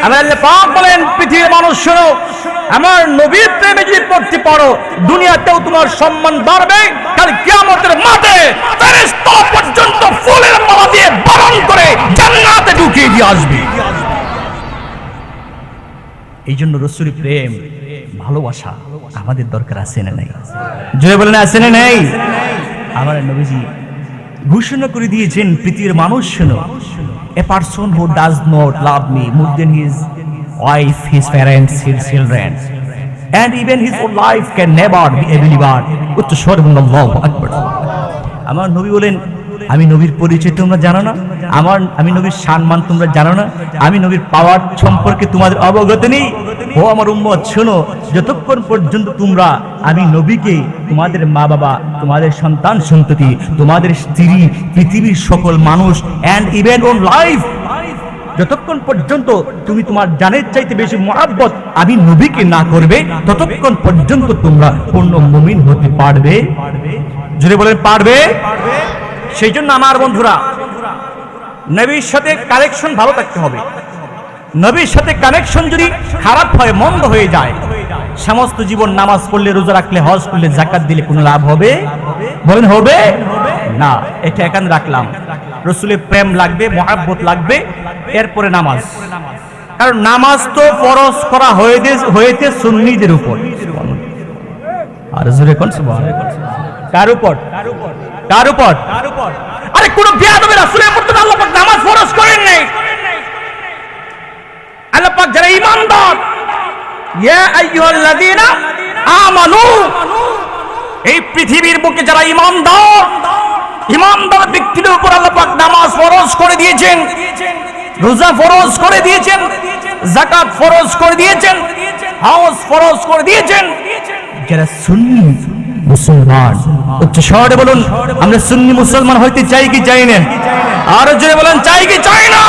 আমার আল্লাহ পাক বলেন, পৃথিবীর মানুষ শোনো, আমার নবীর প্রেমে যদি পড়তে পারো দুনিয়াতেও তোমার সম্মান বাড়বে, কাল কিয়ামতের মাঠে ফেরেশতা পর্যন্ত ফুলের মালা দিয়ে বরণ করে জান্নাতে ঢুকিয়ে দিয়ে আসবে। এই জন্য রাসূলের প্রেম ভালোবাসা আমাদের দরকার আছে না নাই? জোরে বলেন আছে না নাই? আমার নবীজি ঘোষণা করে দিয়েছেন, পৃথিবীর মানুষ শোনো, a person who does not love me more than his wife, his parents, his children, and even his own life can never be a believer. উচ্চ স্বরে বলুন আল্লাহু আকবার। আমার নবী বলেন, আমি নবীর পরিচয় তোমরা জানো না, আমি নবীর সম্মান তোমরা জানো না, আমি নবীর পাওয়ার সম্পর্কে তোমাদের অবগত নেই। ও আমার উম্মত শোনো, যতক্ষণ পর্যন্ত তোমরা আমি নবীকে তোমাদের মা বাবা, তোমাদের সন্তান সন্ততি, তোমাদের স্ত্রী, পৃথিবীর সকল মানুষ এন্ড ইভেন ওন লাইফ, যতক্ষণ পর্যন্ত তুমি তোমার জানের চাইতে বেশি মহব্বত আমি নবীকে না করবে, ততক্ষণ পর্যন্ত তোমরা পূর্ণ মুমিন হতে পারবে। জোরে বলেন পারবে। সেই জন্য আমার বন্ধুরা, নবীর সাথে কানেকশন ভালো থাকতে হবে। নবীর সাথে কানেকশন যদি খারাপ হয়, মন্দ হয়ে যায়, সমস্ত জীবন নামাজ পড়লে, রোজা রাখলে, হজ করলে, যাকাত দিলে কোনো লাভ হবে? বলেন হবে না। এটা এখানে রাখলাম। রাসূলের প্রেম লাগবে, মহব্বত লাগবে, এরপরে নামাজ। কারণ নামাজ তো ফরজ করা হয়েছে সুন্নিদের উপর। আর জোরে কোন সুবহানাল্লাহ? কার উপর? কার উপর? আরে কোন বেয়াদবি রাসূলের উপর তো আল্লাহ পাক নামাজ ফরজ করেন নাই। আল্লাহ পাক যারা ঈমানদার, ইয়া আইয়ুহাল্লাযীনা আমানু, এই পৃথিবীর বুকে যারা ঈমানদার ব্যক্তিদের উপর আল্লাহ পাক নামাজ ফরজ করে দিয়েছেন, রোজা ফরজ করে দিয়েছেন, যাকাত ফরজ করে দিয়েছেন, হজ ফরজ করে দিয়েছেন। যারা সুন্নি মুসলমান, উচ্চ স্বরে বলুন, আমরা সুন্নি মুসলমান হইতে চাই কি চাই না? আর জোরে বলেন চাই কি চাই না?